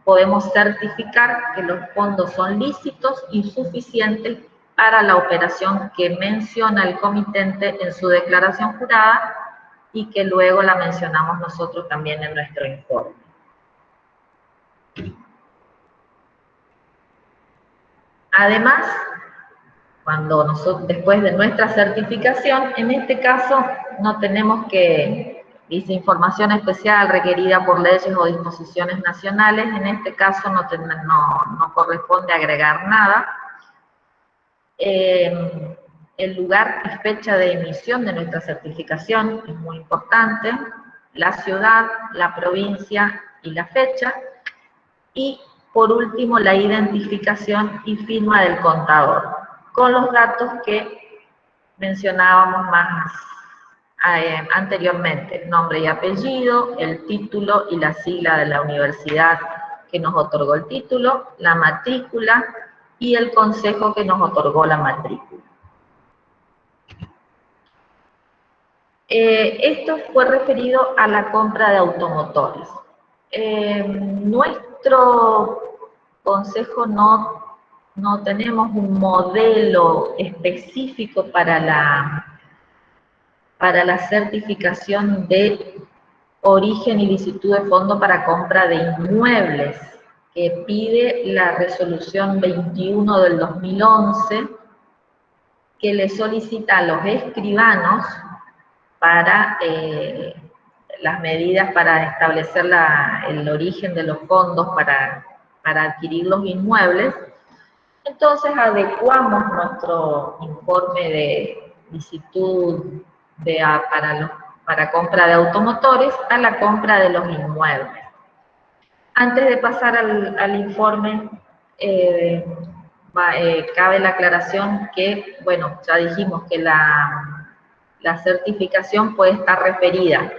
podemos certificar que los fondos son lícitos y suficientes para la operación que menciona el comitente en su declaración jurada y que luego la mencionamos nosotros también en nuestro informe. Además, después de nuestra certificación, en este caso no tenemos que, dice información especial requerida por leyes o disposiciones nacionales, en este caso no corresponde agregar nada. El lugar y fecha de emisión de nuestra certificación es muy importante, la ciudad, la provincia y la fecha, y por último la identificación y firma del contador, con los datos que mencionábamos más anteriormente, nombre y apellido, el título y la sigla de la universidad que nos otorgó el título, la matrícula y el consejo que nos otorgó la matrícula. Esto fue referido a la compra de automotores. Nuestro consejo no tenemos un modelo específico para la certificación de origen y licitud de fondo para compra de inmuebles, que pide la resolución 21 del 2011, que le solicita a los escribanos para las medidas para establecer el origen de los fondos para adquirir los inmuebles. Entonces adecuamos nuestro informe de licitud para compra de automotores a la compra de los inmuebles. Antes de pasar al informe, cabe la aclaración que, bueno, ya dijimos que la certificación puede estar referida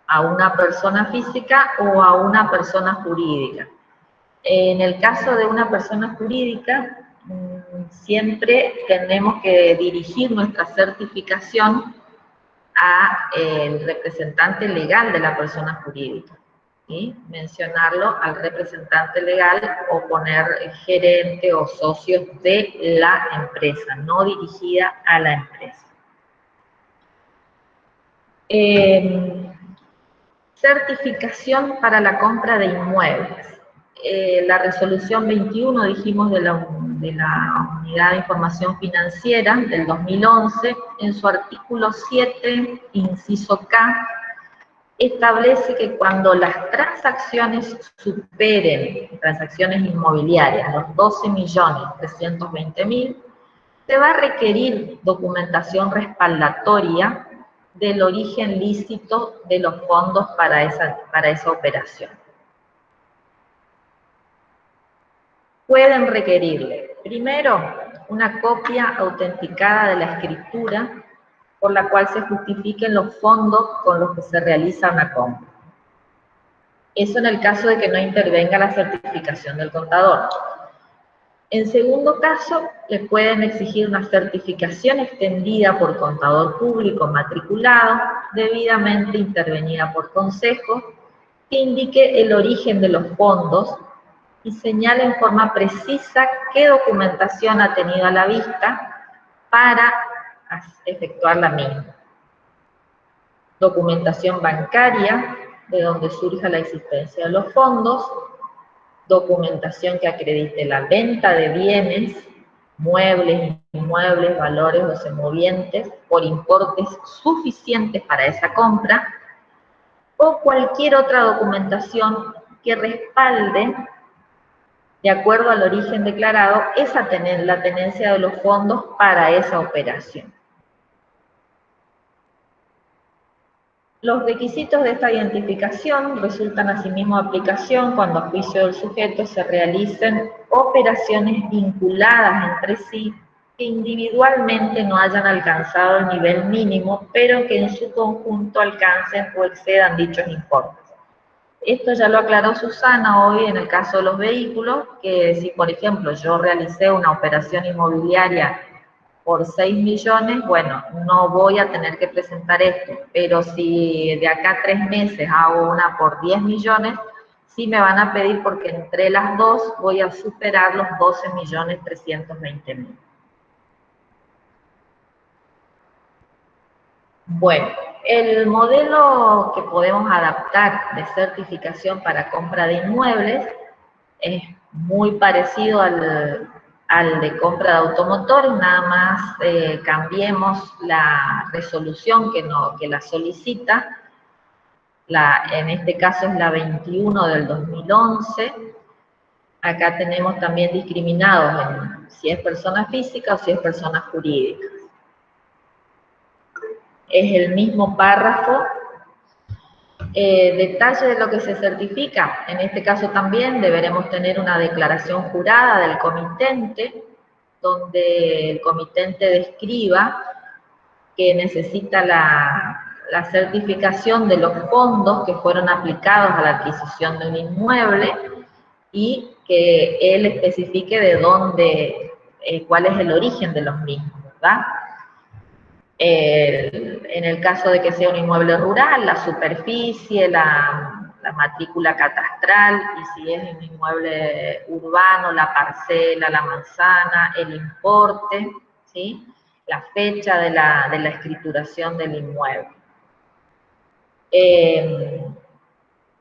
a una persona física o a una persona jurídica. En el caso de una persona jurídica, siempre tenemos que dirigir nuestra certificación al representante legal de la persona jurídica, ¿sí? Mencionarlo al representante legal o poner gerente o socios de la empresa, no dirigida a la empresa. Certificación para la compra de inmuebles. La resolución 21, dijimos, de la Unidad de Información Financiera del 2011, en su artículo 7, inciso K, establece que cuando las transacciones superen, transacciones inmobiliarias, los 12.320.000, se va a requerir documentación respaldatoria del origen lícito de los fondos para esa operación. Pueden requerirle, primero, una copia autenticada de la escritura por la cual se justifiquen los fondos con los que se realiza una compra. Eso en el caso de que no intervenga la certificación del contador. En segundo caso, le pueden exigir una certificación extendida por contador público matriculado, debidamente intervenida por consejo, que indique el origen de los fondos y señale en forma precisa qué documentación ha tenido a la vista para efectuar la misma. Documentación bancaria, de donde surja la existencia de los fondos, documentación que acredite la venta de bienes, muebles, inmuebles, valores o semovientes por importes suficientes para esa compra, o cualquier otra documentación que respalde, de acuerdo al origen declarado, la tenencia de los fondos para esa operación. Los requisitos de esta identificación resultan asimismo de aplicación cuando a juicio del sujeto se realicen operaciones vinculadas entre sí que individualmente no hayan alcanzado el nivel mínimo, pero que en su conjunto alcancen o excedan dichos importes. Esto ya lo aclaró Susana hoy en el caso de los vehículos, que si por ejemplo yo realicé una operación inmobiliaria por 6 millones, bueno, no voy a tener que presentar esto, pero si de acá a 3 meses hago una por 10 millones, sí me van a pedir porque entre las dos voy a superar los 12.320.000. Bueno, el modelo que podemos adaptar de certificación para compra de inmuebles es muy parecido al de compra de automotores, nada más cambiemos la resolución que la solicita. En este caso es la 21 del 2011. Acá tenemos también discriminados en si es persona física o si es persona jurídica. Es el mismo párrafo. Detalle de lo que se certifica. En este caso también deberemos tener una declaración jurada del comitente, donde el comitente describa que necesita la certificación de los fondos que fueron aplicados a la adquisición de un inmueble y que él especifique de dónde, cuál es el origen de los mismos, ¿verdad? En el caso de que sea un inmueble rural, la superficie, la matrícula catastral, y si es un inmueble urbano, la parcela, la manzana, el importe, ¿sí? La fecha de la escrituración del inmueble.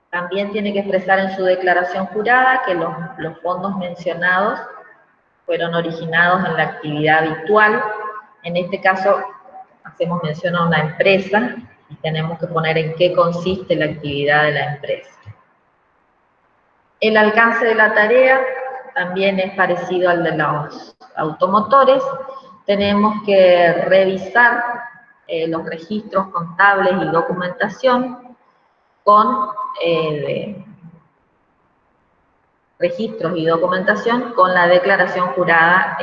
También tiene que expresar en su declaración jurada que los fondos mencionados fueron originados en la actividad habitual. En este caso, hacemos mención a una empresa y tenemos que poner en qué consiste la actividad de la empresa. El alcance de la tarea también es parecido al de los automotores. Tenemos que revisar los registros contables y documentación con la declaración jurada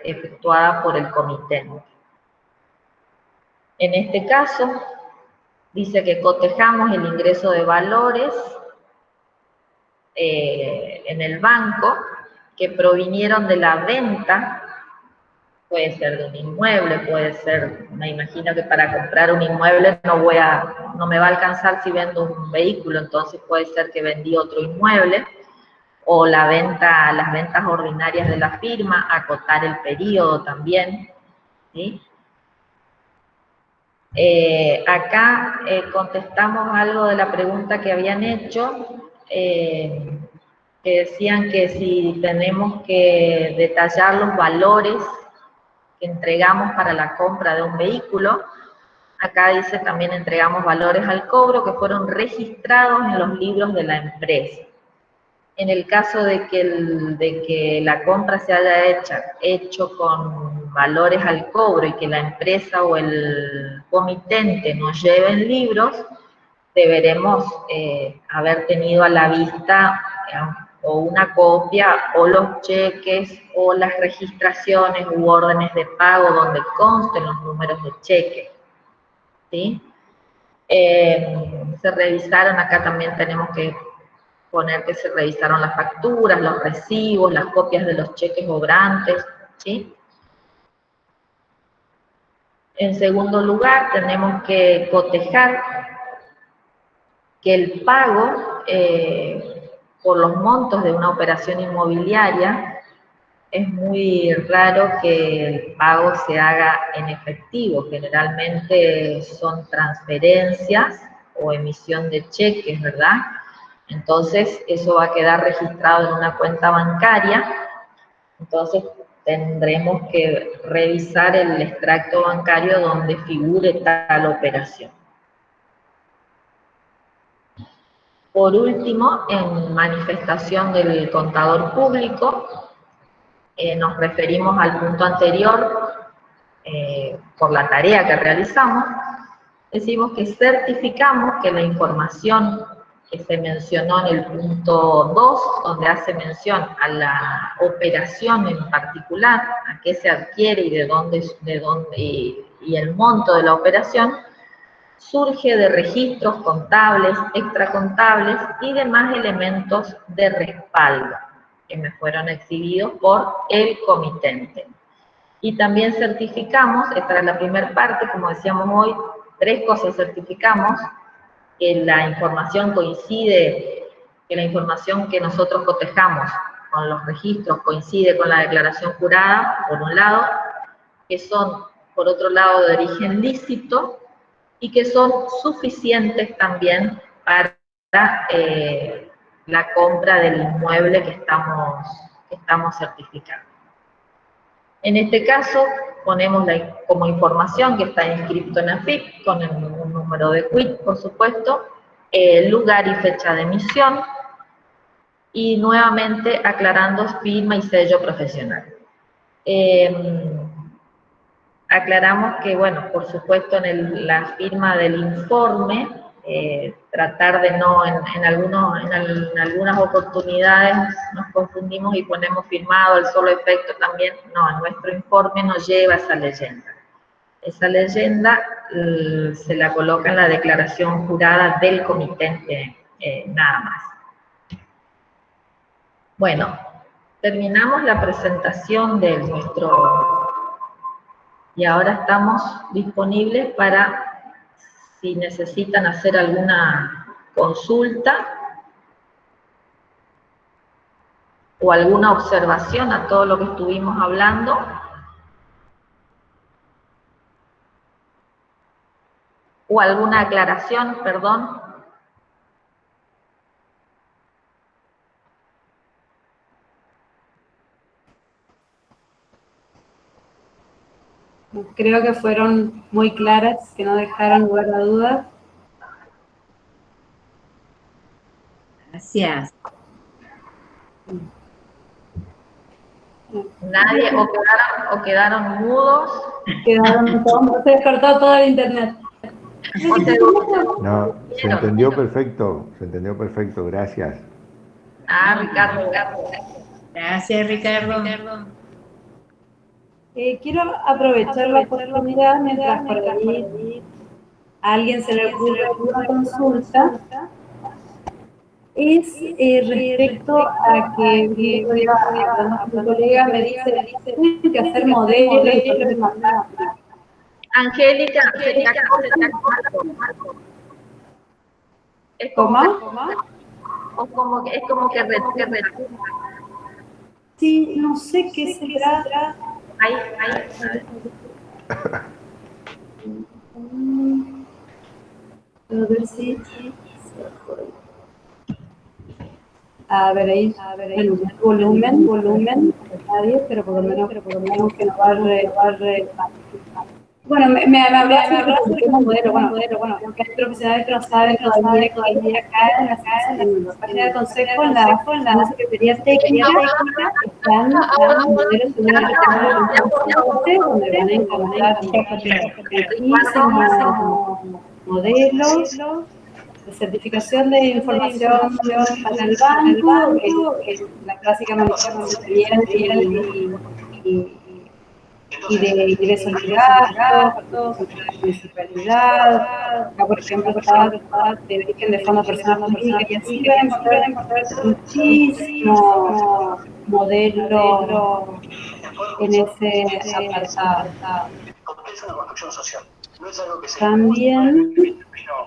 efectuada por el comitente. En este caso, dice que cotejamos el ingreso de valores en el banco que provinieron de la venta, puede ser de un inmueble, puede ser, me imagino que para comprar un inmueble no me va a alcanzar si vendo un vehículo, entonces puede ser que vendí otro inmueble, o las ventas ordinarias de la firma, acotar el periodo también, ¿sí? Acá contestamos algo de la pregunta que habían hecho, que decían que si tenemos que detallar los valores que entregamos para la compra de un vehículo. Acá dice también entregamos valores al cobro que fueron registrados en los libros de la empresa. En el caso de que la compra se haya hecho con valores al cobro y que la empresa o el comitente nos lleven libros, deberemos haber tenido a la vista o una copia, o los cheques, o las registraciones u órdenes de pago donde consten los números de cheque, ¿sí? Se revisaron, acá también tenemos que poner que se revisaron las facturas, los recibos, las copias de los cheques obrantes, ¿sí? En segundo lugar, tenemos que cotejar que el pago por los montos de una operación inmobiliaria, es muy raro que el pago se haga en efectivo, generalmente son transferencias o emisión de cheques, ¿verdad? Entonces, eso va a quedar registrado en una cuenta bancaria, entonces tendremos que revisar el extracto bancario donde figure tal operación. Por último, en manifestación del contador público, nos referimos al punto anterior, por la tarea que realizamos, decimos que certificamos que la información que se mencionó en el punto 2, donde hace mención a la operación en particular, a qué se adquiere y de dónde y el monto de la operación, surge de registros contables, extracontables y demás elementos de respaldo que me fueron exhibidos por el comitente. Y también certificamos, esta es la primera parte, como decíamos hoy, 3 cosas certificamos: que la información coincide, que la información que nosotros cotejamos con los registros coincide con la declaración jurada, por un lado, que son, por otro lado, de origen lícito, y que son suficientes también para la compra del inmueble que estamos certificando. En este caso, ponemos como información que está inscrito en AFIP, con un número de quit, por supuesto, lugar y fecha de emisión, y nuevamente aclarando firma y sello profesional. Aclaramos que, bueno, por supuesto en la firma del informe, tratar de no, en algunas oportunidades nos confundimos y ponemos firmado el solo efecto también. No, en nuestro informe nos lleva esa leyenda. Esa leyenda se la coloca en la declaración jurada del comitente, nada más. Bueno, terminamos la presentación de nuestro... Y ahora estamos disponibles para, si necesitan hacer alguna consulta o alguna observación a todo lo que estuvimos hablando. O alguna aclaración, perdón. Creo que fueron muy claras, que no dejaron lugar a dudas. Gracias. Nadie, o quedaron mudos. Quedaron todos, se descartó todo el internet. No, se entendió perfecto, gracias. Ricardo. Gracias, Ricardo. Quiero aprovechar la oportunidad mientras por ahí a alguien se le ocurre alguna consulta, es respecto a que hablando con un colega me dice tienen que hacer modelos y Angélica, ¿es como que sí, no sé qué será. Ahí. A ver si... A ver ahí, volumen, nadie, pero por lo menos que nos va a Bueno, me hablas sobre un modelo, bueno, porque hay profesionales que no saben todavía que acá en la página del consejo, en la Secretaría Técnica, están los modelos donde van a encontrar modelos de certificación de información para el banco, la clásica manifestación y de ingresos y gastos, de municipalidad, acá por ejemplo está de origen de fondo personal jurídica, y así van a encontrar muchísimos modelos en ese apartado. También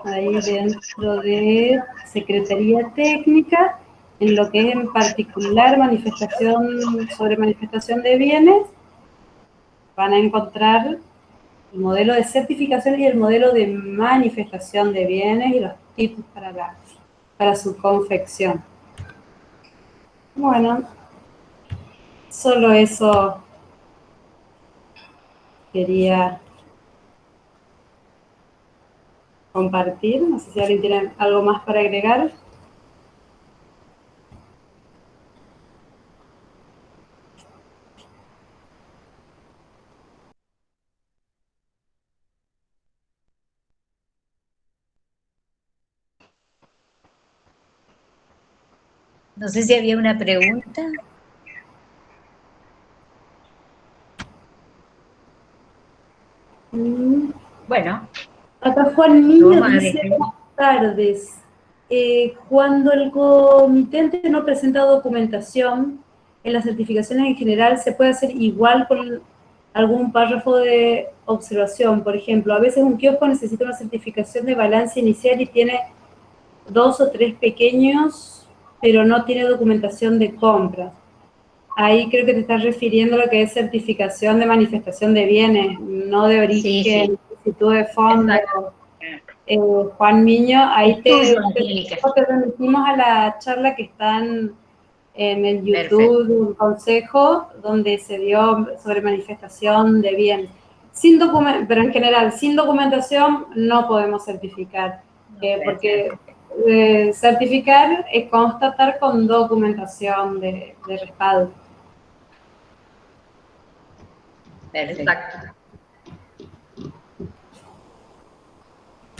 ahí dentro de Secretaría Técnica, en lo que es en particular sobre manifestación de bienes, van a encontrar el modelo de certificación y el modelo de manifestación de bienes y los tipos para su confección. Bueno, solo eso quería compartir. No sé si alguien tiene algo más para agregar. No sé si había una pregunta. Bueno. Acá Juan Niño dice, buenas tardes. Cuando el comitente no presenta documentación, en las certificaciones en general se puede hacer igual con algún párrafo de observación. Por ejemplo, a veces un kiosco necesita una certificación de balance inicial y tiene 2 o 3 pequeños, pero no tiene documentación de compras. Ahí creo que te estás refiriendo a lo que es certificación de manifestación de bienes, no de origen, solicitud de fondo. Juan Miño, ahí Tuyo, Angélica. te remitimos a la charla que están en el YouTube de un consejo donde se dio sobre manifestación de bienes. Pero en general, sin documentación no podemos certificar, porque certificar es constatar con documentación de respaldo. Perfecto. Exacto.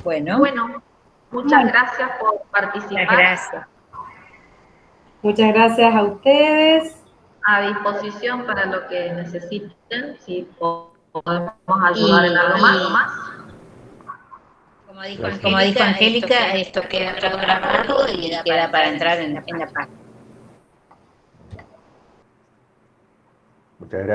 Bueno, Muchas gracias por participar. muchas gracias. Muchas gracias a ustedes. A disposición para lo que necesiten, si podemos ayudar en algo más. Como dijo Angélica, esto queda grabado y queda para entrar en la página. Muchas gracias.